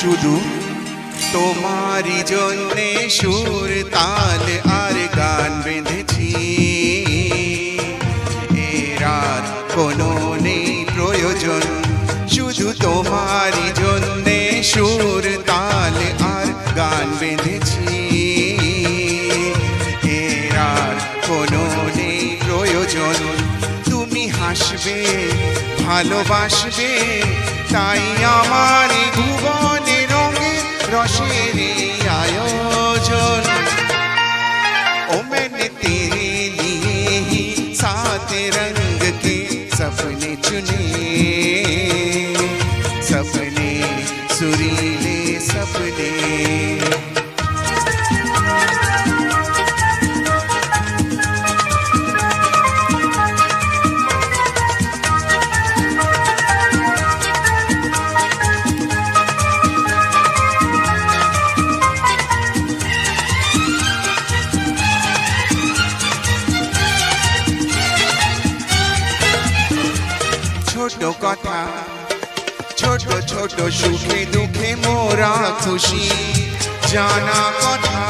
শুধু তোমারই জন্যে সুর তাল আর গান বেঁধেছি। এর আর কোনো নেই প্রয়োজন, শুধু তোমারই জন্যে সুর তাল আর গান বেঁধেছি। এর আর কোনো নেই প্রয়োজন, তুমি হাসবে ভালোবাসবে, তাই আমার ভুবনে রঙের রসের আয়োজন। ओ मैंने तेरे लिए ही 7 रंग के सपने चुने, सपने सुरीले सपने। ছোট কথা ছোট ছোট সুখে দুঃখে মোরা খুশি, জানা কথা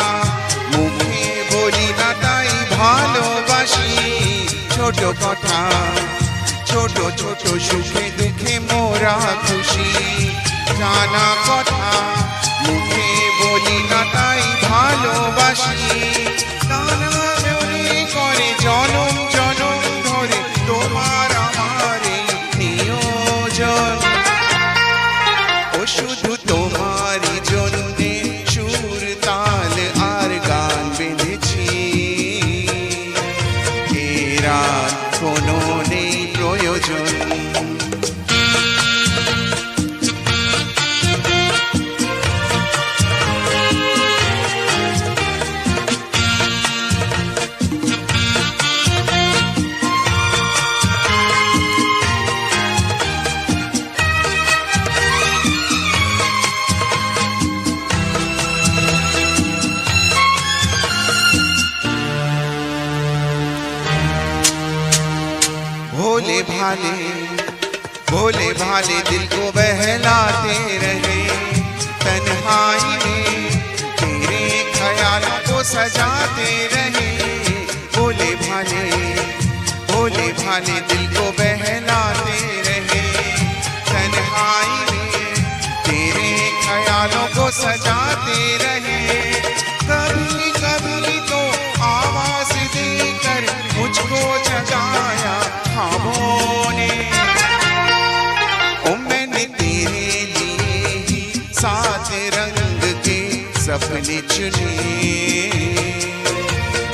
মুখে বলি না তাই ভালোবাসি। ছোট কথা ছোট ছোট সুখে দুঃখে মোরা খুশি, জানা কথা মুখে বলি না তাই ভালোবাসি। নানা মনে করে জনম জনম ধরে তোমার শুধু তোমারই জন্যে সুর তাল আর গান বেঁধেছি। এর আর কোনো নেই প্রয়োজন, भोले भाले दिल को बहलाते रहे, तन्हाई में तेरे ख्यालों को सजाते रहे। भोले भाले दिल को बहलाते रहे, तन्हाई में तेरे ख्यालों को सजाते रहे। कभी कभी तो आवाज देकर मुझको जगाया ख्वाबों ने। ओ मैंने तेरे लिए ही 7 रंग के सपने चुने,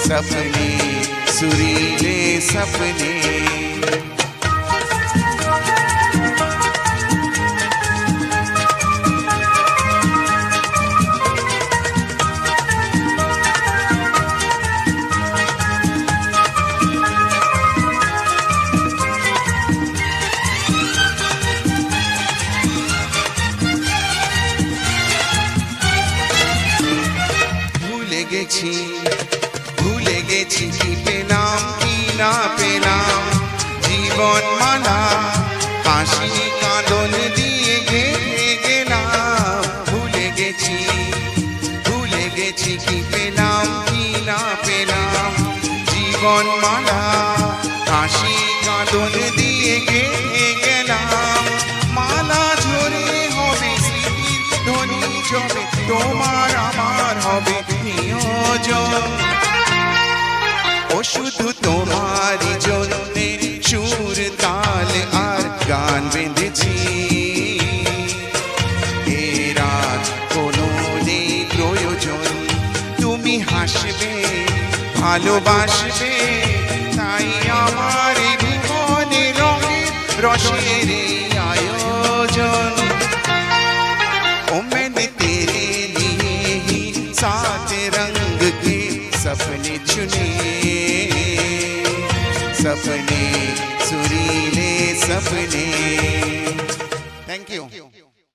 सपने सुरीले सपने। ভুলে গেছি কি পেলাম কি না পেলাম, জীবন মালা হাসি কাঁদন দিয়ে গেঁথে গেলাম। ভুলে গেছি কি পেলাম কি না পেলাম, জীবন মালা হাসি কাঁদন দিয়ে গেঁথে গেলাম। মালা ঝরে হবে স্মৃতির ধ্বনি জমে, তোমার আমার হবে নিয়োজন। ও শুধু তোমারই জন্যে সুর তাল আর গান বেঁধেছি। এর আর কোনো নেই প্রয়োজন, তুমি হাসবে ভালোবাসবে, তাই আমার ভুবনে রঙের রসের আয়োজন। ओ मैंने तेरे लिए ही 7 रंग के सपने चुने, सपने सुरीले सपने। Thank you.